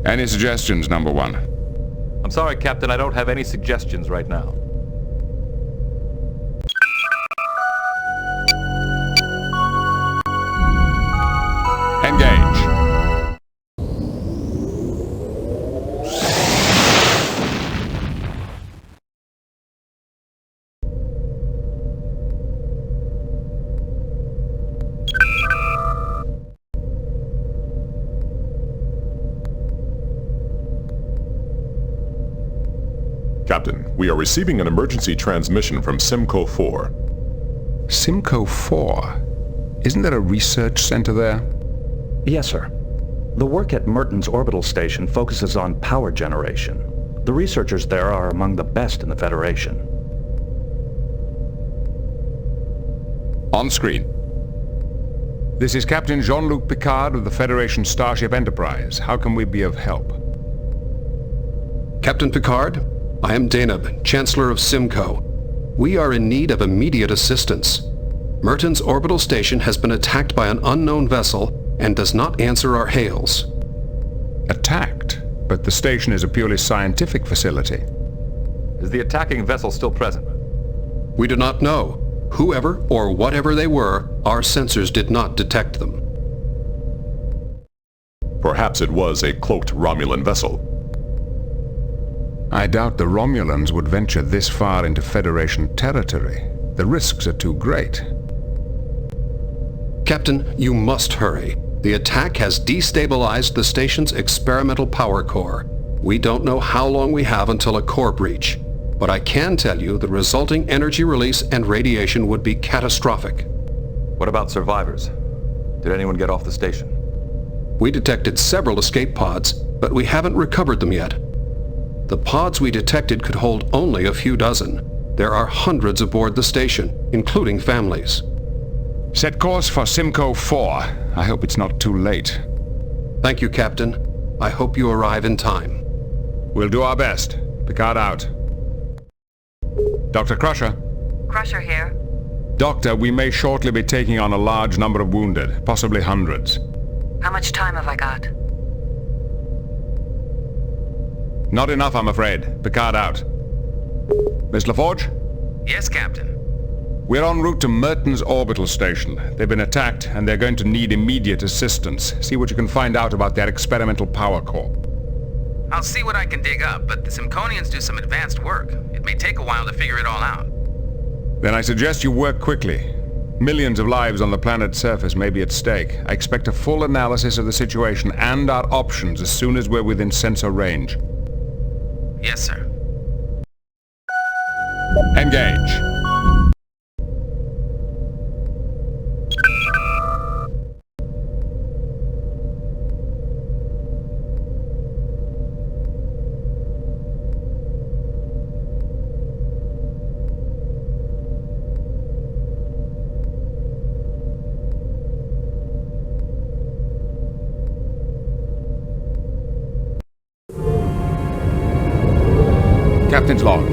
Any suggestions, number one? I'm sorry, Captain, I don't have any suggestions right now. Engage. Captain, we are receiving an emergency transmission from Simcoe 4. Simcoe 4? Isn't there a research center there? Yes, sir. The work at Merton's orbital station focuses on power generation. The researchers there are among the best in the Federation. On screen. This is Captain Jean-Luc Picard of the Federation Starship Enterprise. How can we be of help? Captain Picard, I am Daneb, Chancellor of Simcoe. We are in need of immediate assistance. Merton's orbital station has been attacked by an unknown vessel and does not answer our hails. Attacked? But the station is a purely scientific facility. Is the attacking vessel still present? We do not know. Whoever or whatever they were, our sensors did not detect them. Perhaps it was a cloaked Romulan vessel. I doubt the Romulans would venture this far into Federation territory. The risks are too great. Captain, you must hurry. The attack has destabilized the station's experimental power core. We don't know how long we have until a core breach, but I can tell you the resulting energy release and radiation would be catastrophic. What about survivors? Did anyone get off the station? We detected several escape pods, but we haven't recovered them yet. The pods we detected could hold only a few dozen. There are hundreds aboard the station, including families. Set course for Simcoe 4. I hope it's not too late. Thank you, Captain. I hope you arrive in time. We'll do our best. Picard out. Dr. Crusher. Crusher here. Doctor, we may shortly be taking on a large number of wounded, possibly hundreds. How much time have I got? Not enough, I'm afraid. Picard out. Miss LaForge? Yes, Captain. We're en route to Merton's orbital station. They've been attacked, and they're going to need immediate assistance. See what you can find out about their experimental power core. I'll see what I can dig up, but the Simconians do some advanced work. It may take a while to figure it all out. Then I suggest you work quickly. Millions of lives on the planet's surface may be at stake. I expect a full analysis of the situation and our options as soon as we're within sensor range. Yes, sir. Engage. Captain's log.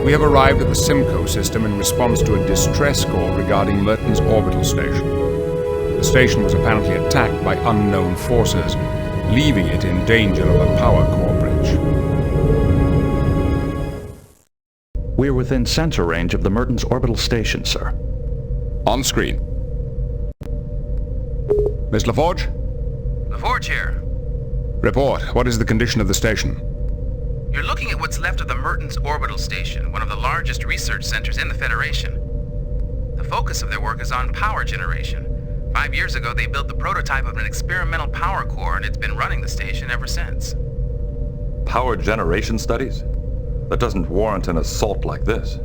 We have arrived at the Simcoe system in response to a distress call regarding Merton's orbital station. The station was apparently attacked by unknown forces, leaving it in danger of a power core breach. We are within sensor range of the Merton's orbital station, sir. On screen. Miss LaForge? LaForge here. Report. What is the condition of the station? You're looking at what's left of the Merton's orbital station, one of the largest research centers in the Federation. The focus of their work is on power generation. 5 years ago, they built the prototype of an experimental power core, and it's been running the station ever since. Power generation studies? That doesn't warrant an assault like this.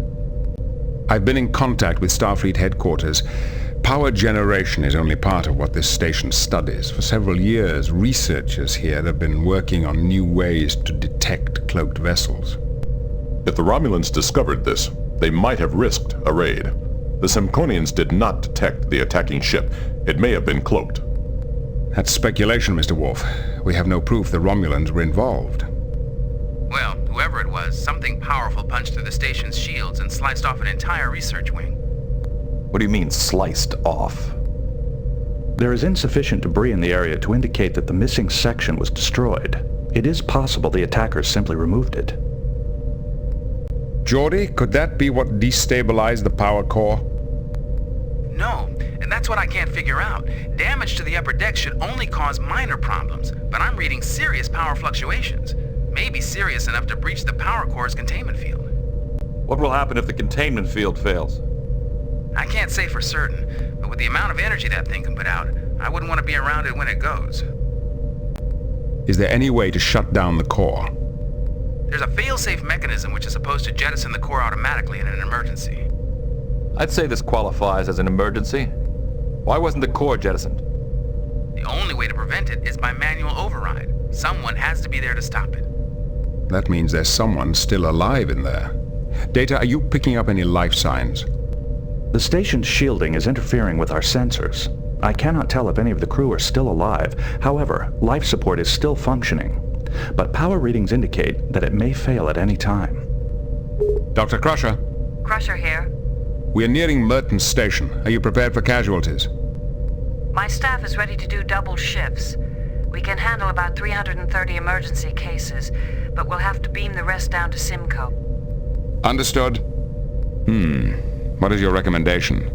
I've been in contact with Starfleet headquarters. Power generation is only part of what this station studies. For several years, researchers here have been working on new ways to detect cloaked vessels. If the Romulans discovered this, they might have risked a raid. The Simconians did not detect the attacking ship. It may have been cloaked. That's speculation, Mr. Worf. We have no proof the Romulans were involved. Well, whoever it was, something powerful punched through the station's shields and sliced off an entire research wing. What do you mean, sliced off? There is insufficient debris in the area to indicate that the missing section was destroyed. it is possible the attackers simply removed it. Geordi, could that be what destabilized the power core? No, and that's what I can't figure out. Damage to the upper deck should only cause minor problems, but I'm reading serious power fluctuations. Maybe serious enough to breach the power core's containment field. What will happen if the containment field fails? I can't say for certain, but with the amount of energy that thing can put out, I wouldn't want to be around it when it goes. Is there any way to shut down the core? There's a fail-safe mechanism which is supposed to jettison the core automatically in an emergency. I'd say this qualifies as an emergency. Why wasn't the core jettisoned? The only way to prevent it is by manual override. Someone has to be there to stop it. That means there's someone still alive in there. Data, are you picking up any life signs? The station's shielding is interfering with our sensors. I cannot tell if any of the crew are still alive. However, life support is still functioning. But power readings indicate that it may fail at any time. Dr. Crusher, Crusher here. we are nearing Merton's station. Are you prepared for casualties? My staff is ready to do double shifts. We can handle about 330 emergency cases, but we'll have to beam the rest down to Simcoe. Understood. What is your recommendation?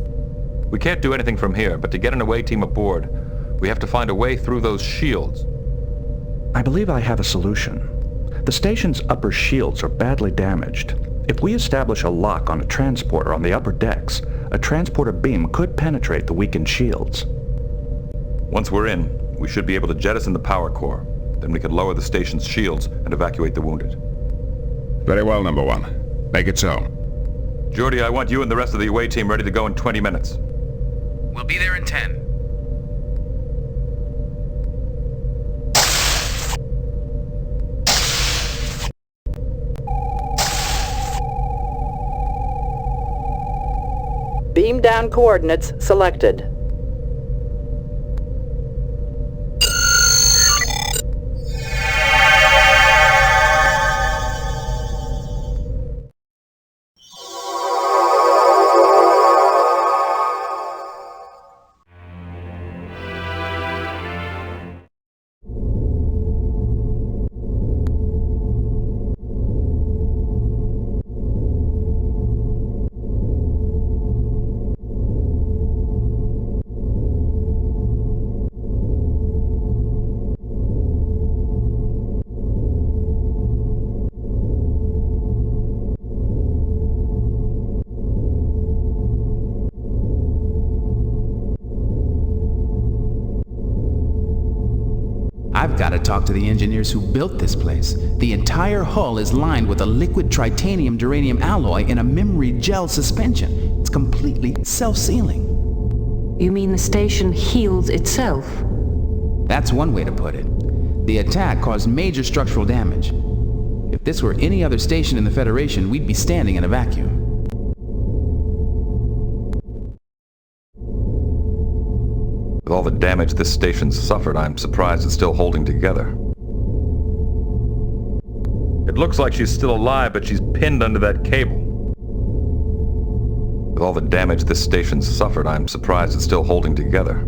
We can't do anything from here, but to get an away team aboard, we have to find a way through those shields. I believe I have a solution. The station's upper shields are badly damaged. If we establish a lock on a transporter on the upper decks, a transporter beam could penetrate the weakened shields. Once we're in, we should be able to jettison the power core. Then we can lower the station's shields and evacuate the wounded. Very well, number one. Make it so. Geordi, I want you and the rest of the away team ready to go in 20 minutes. We'll be there in 10. Beam down coordinates selected. I've got to talk to the engineers who built this place. The entire hull is lined with a liquid titanium-duranium alloy in a memory gel suspension. It's completely self-sealing. You mean the station heals itself? That's one way to put it. The attack caused major structural damage. If this were any other station in the Federation, we'd be standing in a vacuum. With all the damage this station's suffered, I'm surprised it's still holding together. It looks like she's still alive, but she's pinned under that cable. With all the damage this station's suffered, I'm surprised it's still holding together.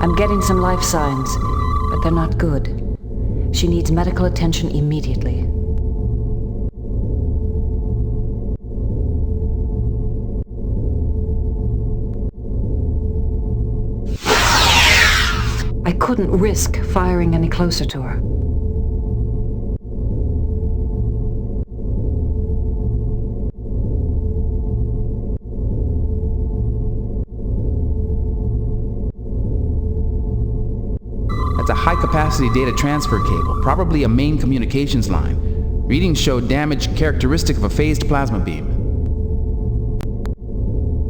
I'm getting some life signs, but they're not good. She needs medical attention immediately. I couldn't risk firing any closer to her. That's a high-capacity data transfer cable, probably a main communications line. Readings show damage characteristic of a phased plasma beam.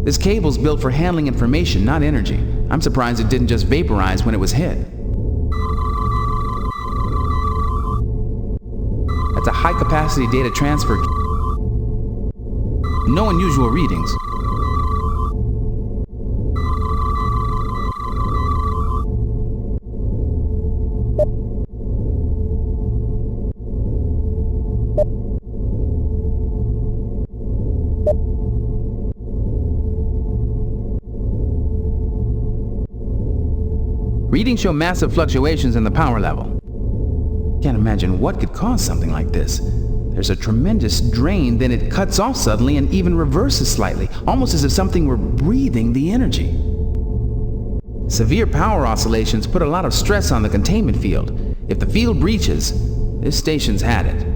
This cable's built for handling information, not energy. I'm surprised it didn't just vaporize when it was hit. That's a high-capacity data transfer. No unusual readings. readings show massive fluctuations in the power level. Can't imagine what could cause something like this. There's a tremendous drain, then it cuts off suddenly and even reverses slightly, almost as if something were breathing the energy. Severe power oscillations put a lot of stress on the containment field. If the field breaches, this station's had it.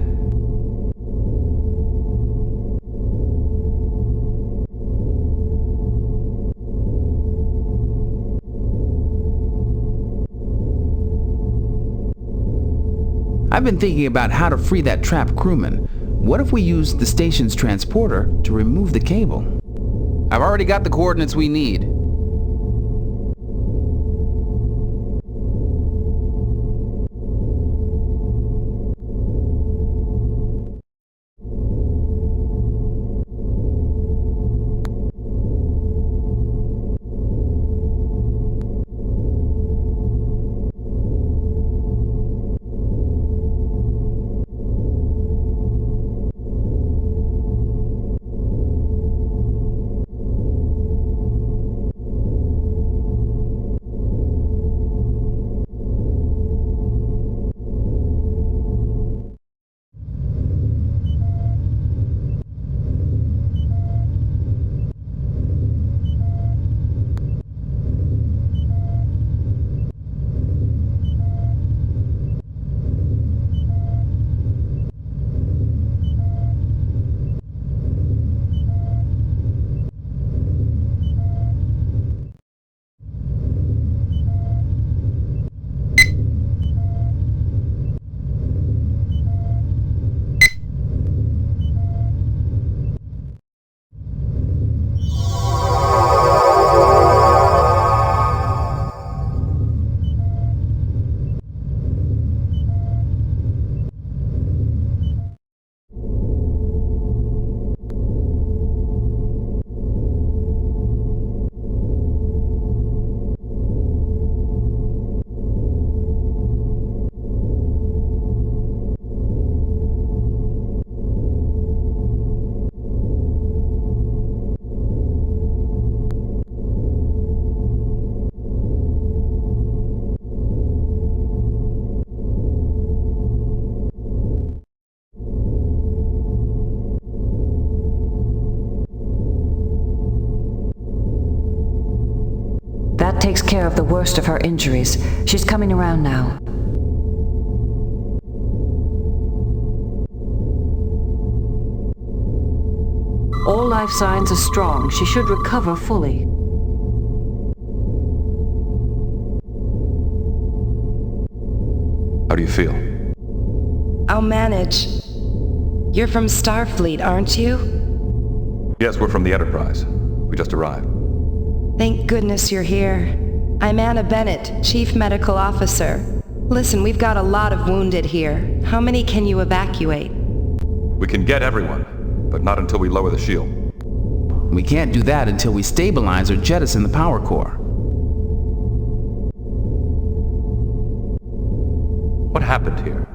I've been thinking about how to free that trapped crewman. What if we use the station's transporter to remove the cable? I've already got the coordinates we need. That takes care of the worst of her injuries. She's coming around now. All life signs are strong. She should recover fully. How do you feel? I'll manage. You're from Starfleet, aren't you? Yes, we're from the Enterprise. We just arrived. Thank goodness you're here. I'm Anna Bennett, Chief Medical Officer. Listen, we've got a lot of wounded here. How many can you evacuate? We can get everyone, but not until we lower the shield. We can't do that until we stabilize or jettison the power core. What happened here?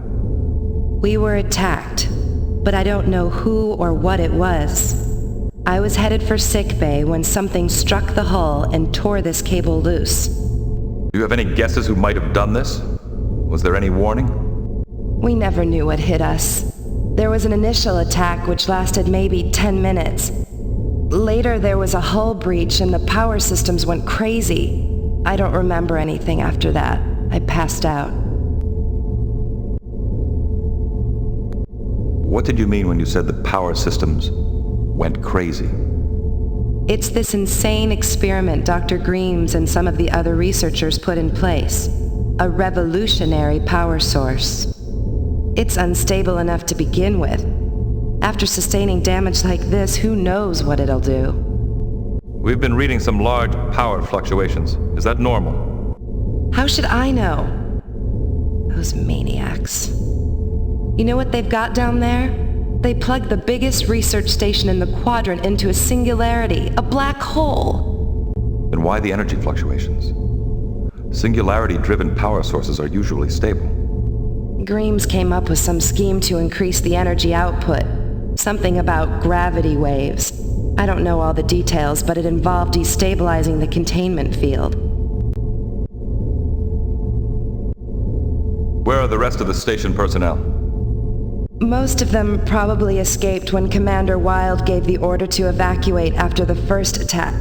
We were attacked, but I don't know who or what it was. I was headed for sickbay when something struck the hull and tore this cable loose. Do you have any guesses who might have done this? Was there any warning? We never knew what hit us. There was an initial attack which lasted maybe 10 minutes. Later there was a hull breach and the power systems went crazy. I don't remember anything after that. I passed out. What did you mean when you said the power systems went crazy? It's this insane experiment Dr. Greaves and some of the other researchers put in place. A revolutionary power source. It's unstable enough to begin with. After sustaining damage like this, who knows what it'll do? We've been reading some large power fluctuations. Is that normal? How should I know? Those maniacs. You know what they've got down there? They plugged the biggest research station in the quadrant into a singularity, a black hole. Then why the energy fluctuations? Singularity-driven power sources are usually stable. Greaves came up with some scheme to increase the energy output. Something about gravity waves. I don't know all the details, but it involved destabilizing the containment field. Where are the rest of the station personnel? Most of them probably escaped when Commander Wild gave the order to evacuate after the first attack.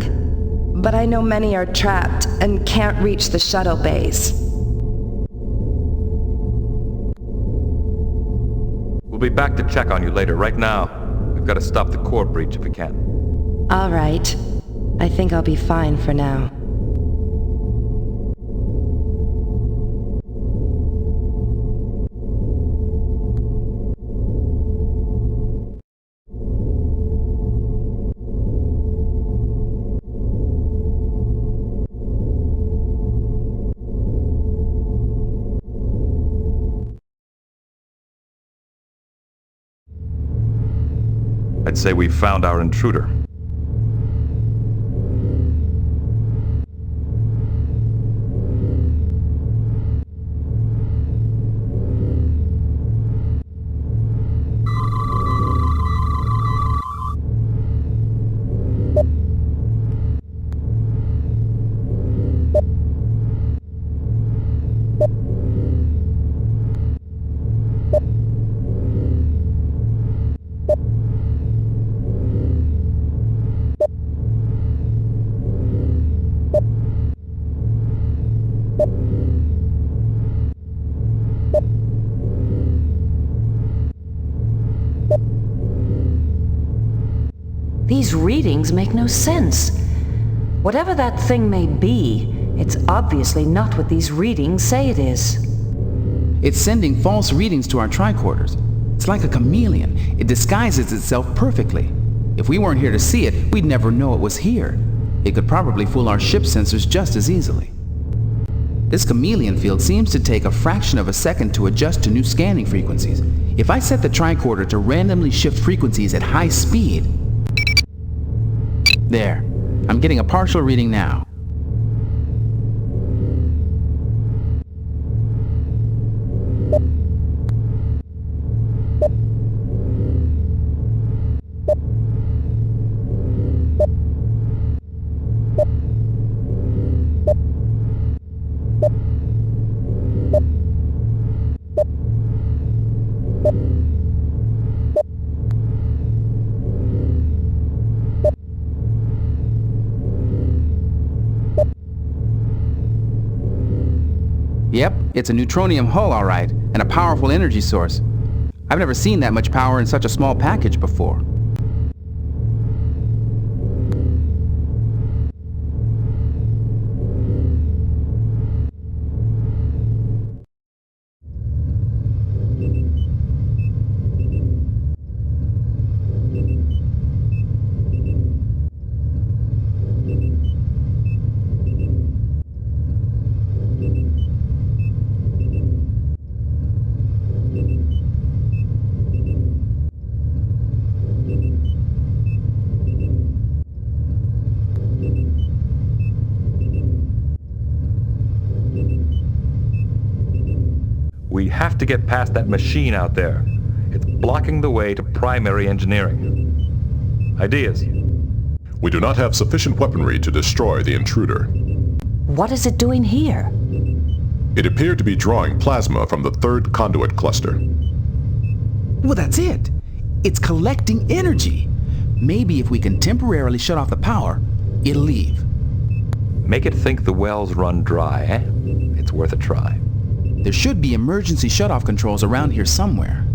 But I know many are trapped and can't reach the shuttle bays. We'll be back to check on you later. Right now, we've got to stop the core breach if we can. All right. I think I'll be fine for now. I'd say we've found our intruder. These readings make no sense. Whatever that thing may be, it's obviously not what these readings say it is. It's sending false readings to our tricorders. It's like a chameleon. It disguises itself perfectly. If we weren't here to see it, we'd never know it was here. It could probably fool our ship sensors just as easily. This chameleon field seems to take a fraction of a second to adjust to new scanning frequencies. If I set the tricorder to randomly shift frequencies at high speed... There. I'm getting a partial reading now. Yep, it's a neutronium hull, all right, and a powerful energy source. I've never seen that much power in such a small package before. We have to get past that machine out there. It's blocking the way to primary engineering. Ideas? We do not have sufficient weaponry to destroy the intruder. What is it doing here? It appeared to be drawing plasma from the third conduit cluster. Well, that's it. It's collecting energy. Maybe if we can temporarily shut off the power, it'll leave. Make it think the wells run dry, eh? It's worth a try. There should be emergency shutoff controls around here somewhere.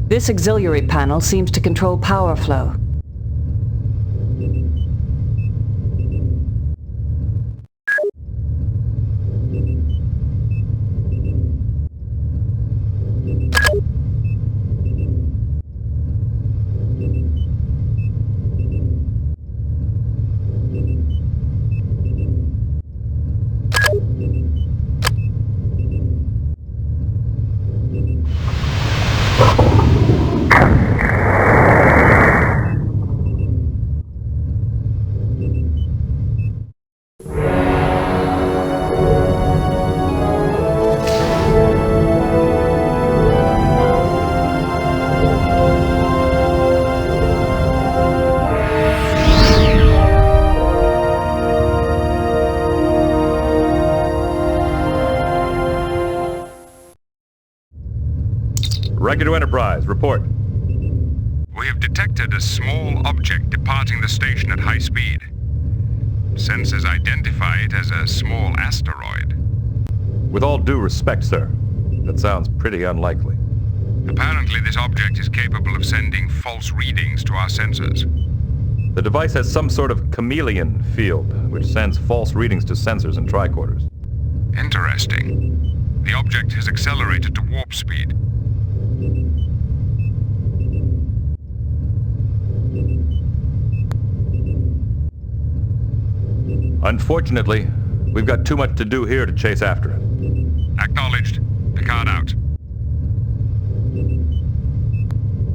This auxiliary panel seems to control power flow. Riker to Enterprise, report. We have detected a small object departing the station at high speed. Sensors identify it as a small asteroid. With all due respect, sir, that sounds pretty unlikely. Apparently, this object is capable of sending false readings to our sensors. The device has some sort of chameleon field, which sends false readings to sensors and tricorders. Interesting. The object has accelerated to warp speed. Unfortunately, we've got too much to do here to chase after it. Acknowledged. Picard out.